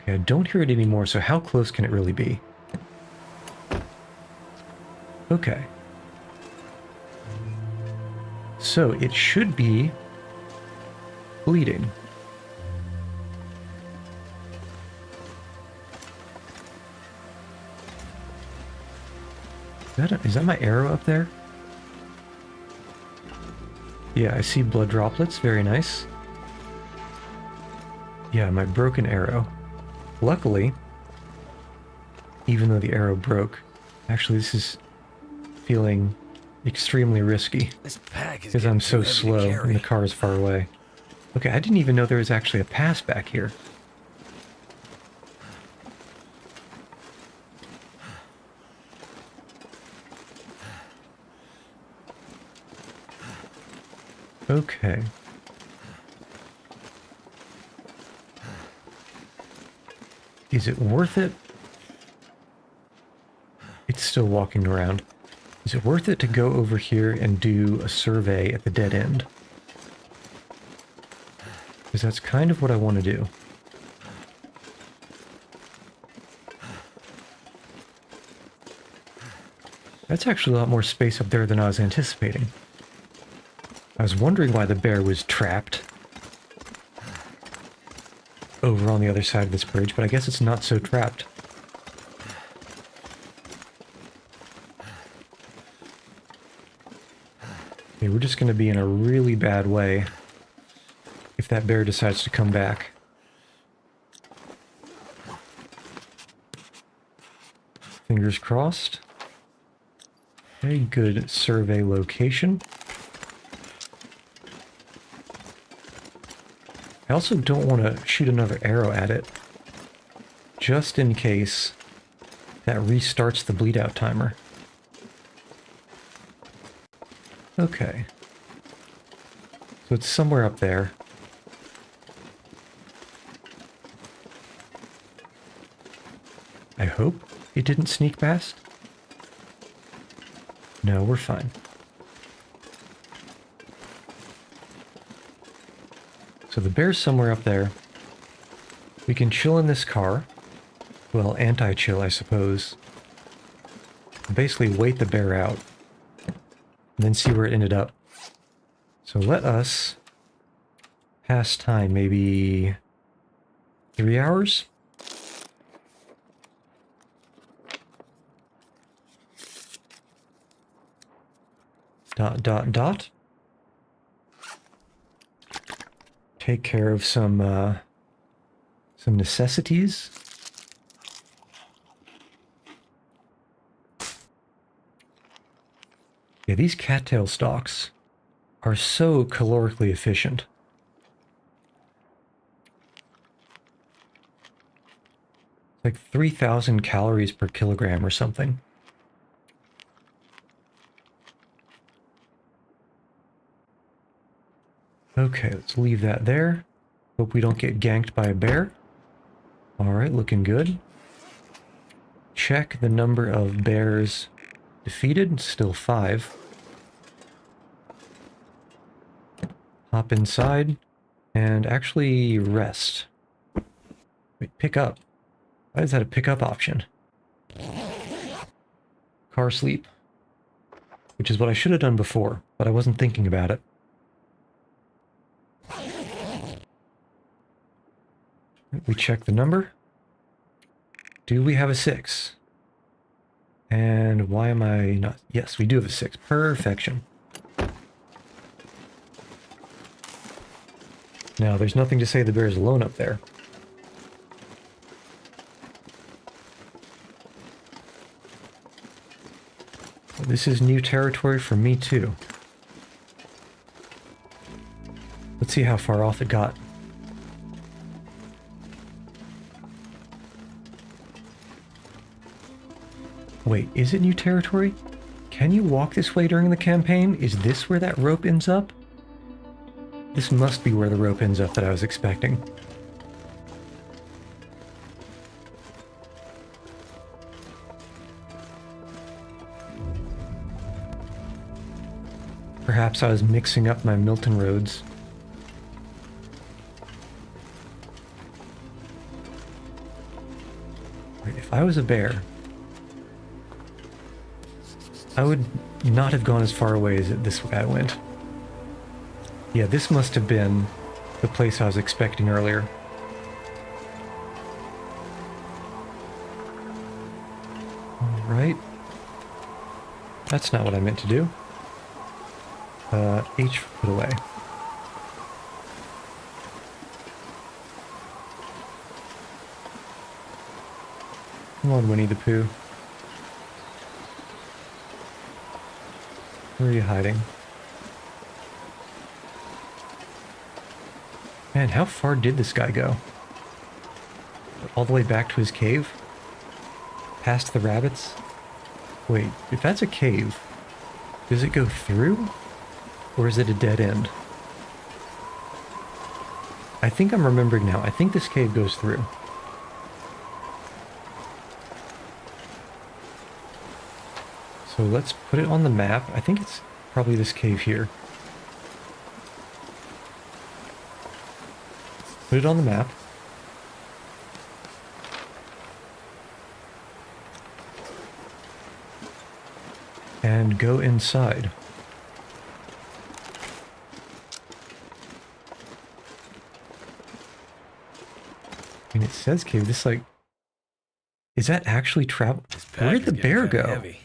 Okay, I don't hear it anymore, so how close can it really be? Okay. So it should be bleeding. Is that my arrow up there? Yeah, I see blood droplets. Very nice. Yeah, my broken arrow. Luckily, even though the arrow broke, actually this is feeling extremely risky because I'm so slow and the car is far away. Okay, I didn't even know there was actually a pass back here. Okay. Is it worth it? It's still walking around. Is it worth it to go over here and do a survey at the dead end? Because that's kind of what I want to do. That's actually a lot more space up there than I was anticipating. I was wondering why the bear was trapped over on the other side of this bridge, but I guess it's not so trapped. Okay, we're just going to be in a really bad way if that bear decides to come back. Fingers crossed. Very good survey location. I also don't want to shoot another arrow at it, just in case that restarts the bleed out timer. Okay. So it's somewhere up there. I hope it didn't sneak past. No, we're fine. So the bear's somewhere up there. We can chill in this car. Well, anti-chill, I suppose. Basically wait the bear out. And then see where it ended up. So let us pass time, maybe 3 hours? Dot. Take care of some necessities. Yeah, these cattail stalks are so calorically efficient. It's like 3,000 calories per kilogram or something. Okay, let's leave that there. Hope we don't get ganked by a bear. Alright, looking good. Check the number of bears defeated, still 5. Hop inside and actually rest. Wait, pick up. Why is that a pickup option? Car sleep. Which is what I should have done before, but I wasn't thinking about it. We check the number. Do we have a 6? And why am I not? Yes, we do have a 6. Perfection. Now, there's nothing to say the bear's alone up there. This is new territory for me, too. Let's see how far off it got. Wait, is it new territory? Can you walk this way during the campaign? Is this where that rope ends up? This must be where the rope ends up that I was expecting. Perhaps I was mixing up my Milton roads. If I was a bear, I would not have gone as far away as this guy went. Yeah, this must have been the place I was expecting earlier. Alright. That's not what I meant to do. H put away. Come on, Winnie the Pooh. Where are you hiding? Man, how far did this guy go? All the way back to his cave? Past the rabbits? Wait, if that's a cave, does it go through? Or is it a dead end? I think I'm remembering now. I think this cave goes through. So let's put it on the map. I think it's probably this cave here. Put it on the map. And go inside. I mean, it says cave. This, like... Is that actually travel? Where'd the bear go? Heavy.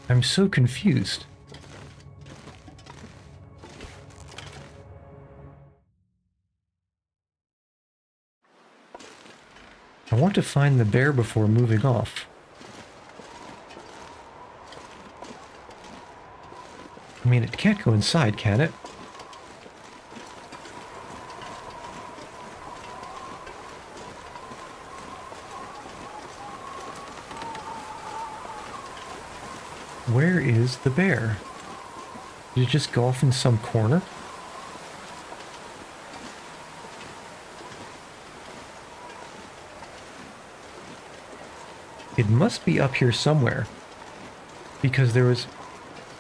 I'm so confused. I want to find the bear before moving off. I mean, it can't go inside, can it? Where is the bear? Did it just go off in some corner? It must be up here somewhere. Because there was...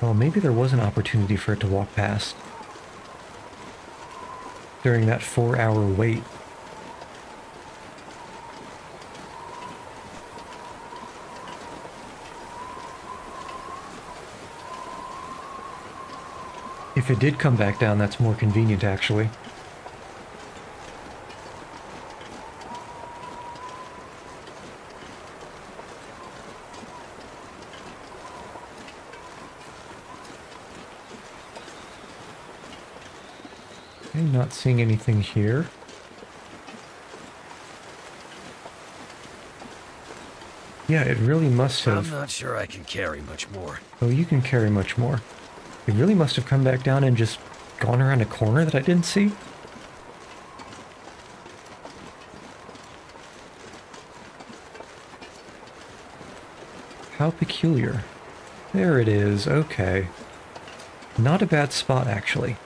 Well, maybe there was an opportunity for it to walk past. During that 4-hour wait. If it did come back down, that's more convenient, actually. I'm not seeing anything here. Yeah, it really must have... I'm not sure I can carry much more. Oh, you can carry much more. It really must have come back down and just gone around a corner that I didn't see. How peculiar. There it is, okay. Not a bad spot, actually.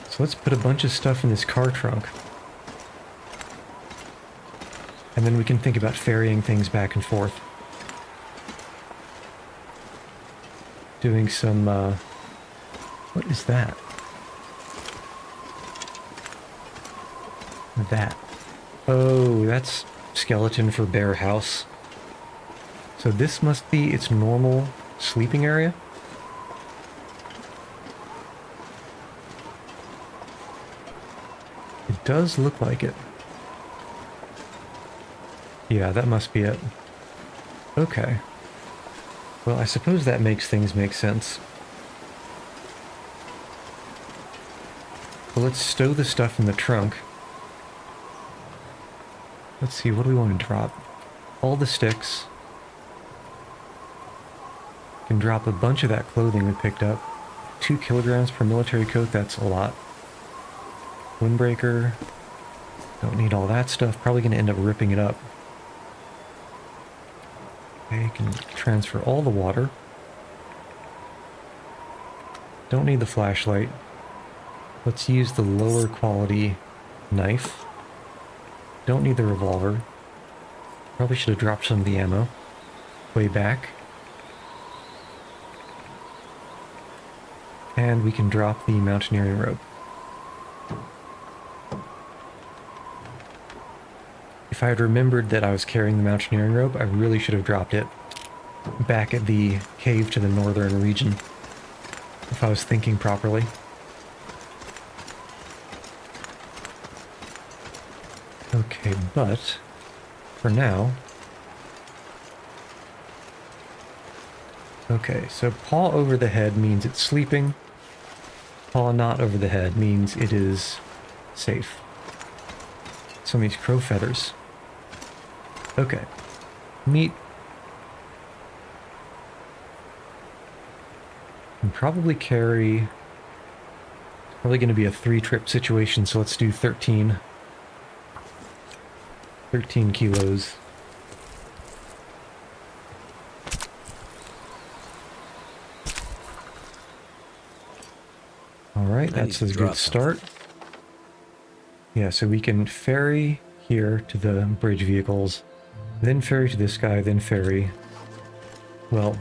So let's put a bunch of stuff in this car trunk. And then we can think about ferrying things back and forth. Doing some, what is that? That. Oh, that's skeleton for bear house. So this must be its normal sleeping area? It does look like it. Yeah, that must be it. Okay. Well, I suppose that makes things make sense. Well, let's stow the stuff in the trunk. Let's see, what do we want to drop? All the sticks. Can drop a bunch of that clothing we picked up. 2 kilograms per military coat, that's a lot. Windbreaker. Don't need all that stuff. Probably going to end up ripping it up. Okay, can transfer all the water. Don't need the flashlight. Let's use the lower quality knife. Don't need the revolver. Probably should have dropped some of the ammo way back. And we can drop the mountaineering rope. If I had remembered that I was carrying the mountaineering rope, I really should have dropped it back at the cave to the northern region, if I was thinking properly. Okay, but for now... Okay, so paw over the head means it's sleeping. Paw not over the head means it is safe. Some of these crow feathers. Okay. Meat. And probably carry... Probably going to be a 3-trip situation, so let's do 13. 13 kilos. Alright, that's a good start. Yeah, so we can ferry here to the bridge vehicles, then ferry to this guy, then ferry. Well,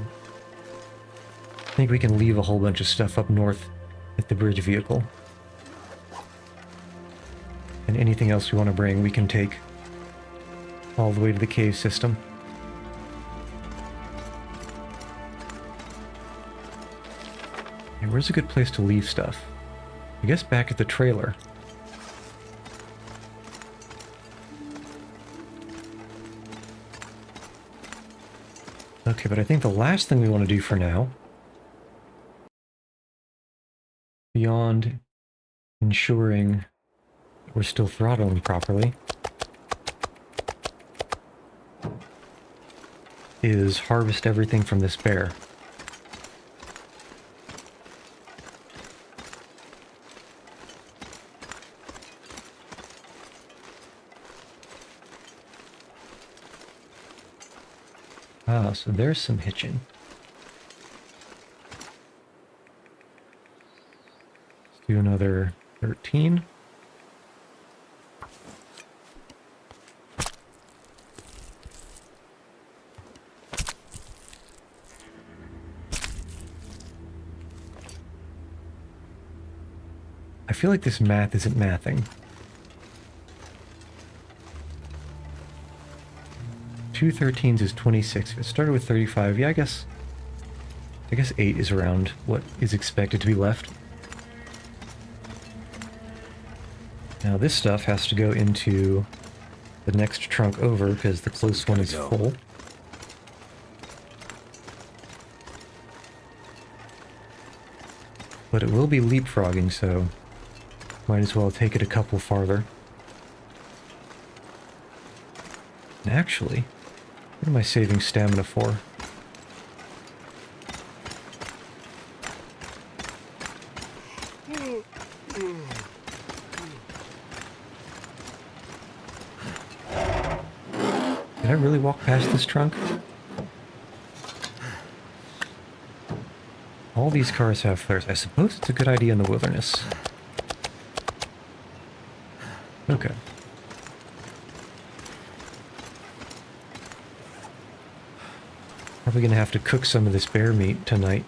I think we can leave a whole bunch of stuff up north at the bridge vehicle. And anything else we want to bring, we can take all the way to the cave system. And where's a good place to leave stuff? I guess back at the trailer. Okay, but I think the last thing we want to do for now, beyond ensuring we're still throttling properly, is harvest everything from this bear. Ah, so there's some hitching. Let's do another 13. I feel like this math isn't mathing. 2 13s is 26. If it started with 35, yeah, I guess 8 is around what is expected to be left. Now this stuff has to go into the next trunk over because the close one is full. But it will be leapfrogging, so might as well take it a couple farther. And actually, what am I saving stamina for? Did I really walk past this trunk? All these cars have flares. I suppose it's a good idea in the wilderness. Okay. Probably gonna have to cook some of this bear meat tonight.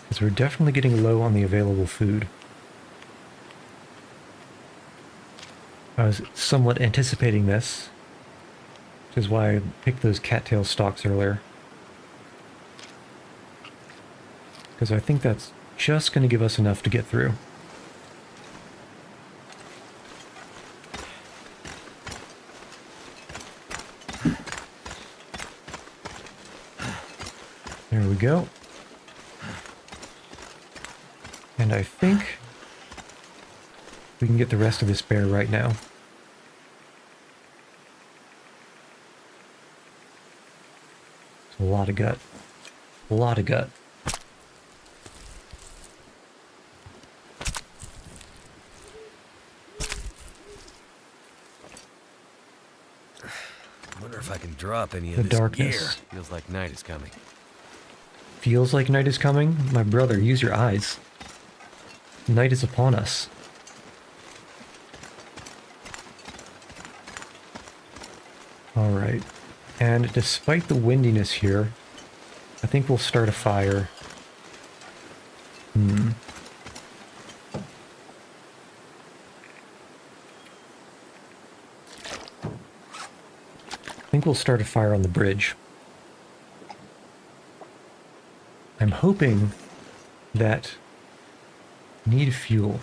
Because we're definitely getting low on the available food. I was somewhat anticipating this, which is why I picked those cattail stalks earlier. Because I think that's just going to give us enough to get through. There we go. And I think we can get the rest of this bear right now. It's a lot of gut. A lot of gut. Wonder if I can drop any of The this darkness. gear. Feels like night is coming. Feels like night is coming? My brother, use your eyes. Night is upon us. Alright. And despite the windiness here, I think we'll start a fire. I think we'll start a fire on the bridge. I'm hoping that... Need fuel.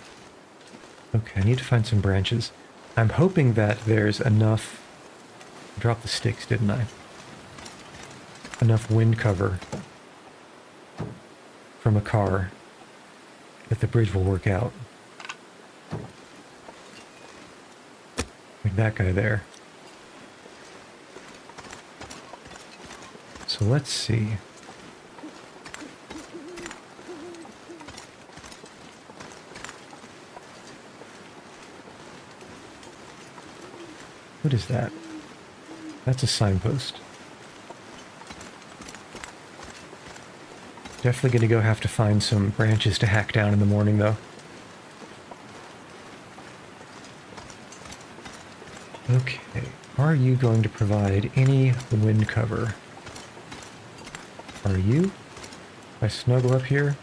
Okay, I need to find some branches. I'm hoping that there's enough... I dropped the sticks, didn't I? Enough wind cover from a car that the bridge will work out. Like that guy there. So let's see. What is that? That's a signpost. Definitely gonna go have to find some branches to hack down in the morning, though. Okay, are you going to provide any wind cover? Are you? If I snuggle up here?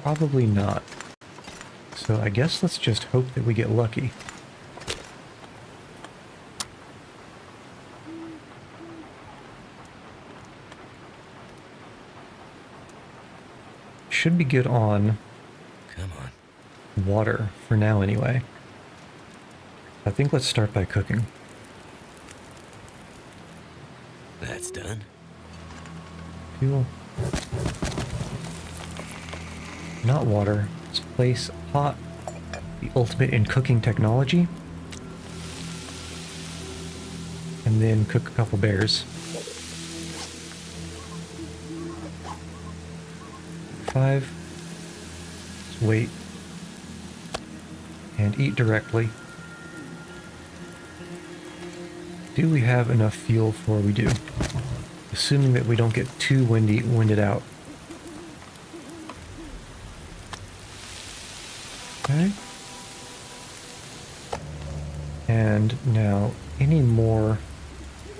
Probably not. So I guess let's just hope that we get lucky. Should be good on... Come on. water, for now anyway. I think let's start by cooking. That's done. Fuel. Not water. Let's place pot. The ultimate in cooking technology. And then cook a couple bears. 5. Let's wait. And eat directly. Do we have enough fuel for we do? Assuming that we don't get too winded out. Okay. And now, any more...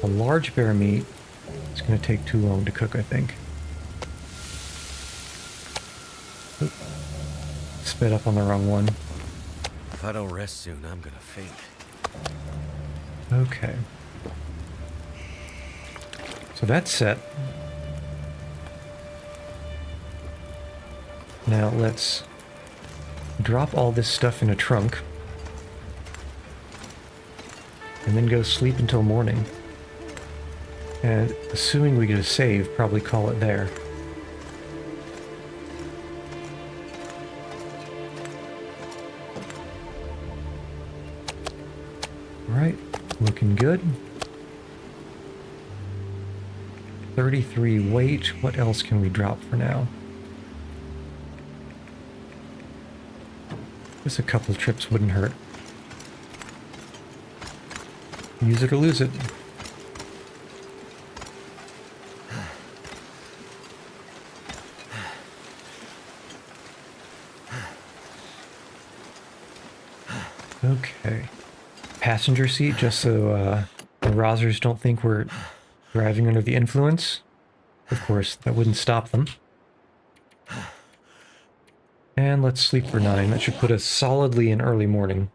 A large bear meat is going to take too long to cook, I think. Oop. Sped up on the wrong one. If I don't rest soon, I'm gonna faint. Okay. So that's set. Now let's drop all this stuff in a trunk. And then go sleep until morning. And assuming we get a save, probably call it there. Alright, looking good. 33 weight. What else can we drop for now? Just a couple trips wouldn't hurt. Use it or lose it. Okay. Passenger seat, just so the Rozzers don't think we're driving under the influence. Of course, that wouldn't stop them. And let's sleep for 9. That should put us solidly in early morning.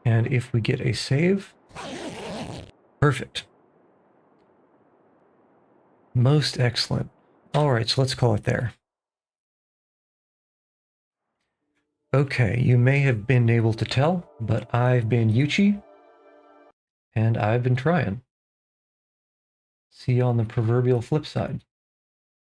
And if we get a save... Perfect. Most excellent. Alright, so let's call it there. Okay, you may have been able to tell, but I've been Yuchi, and I've been trying. See you on the proverbial flip side.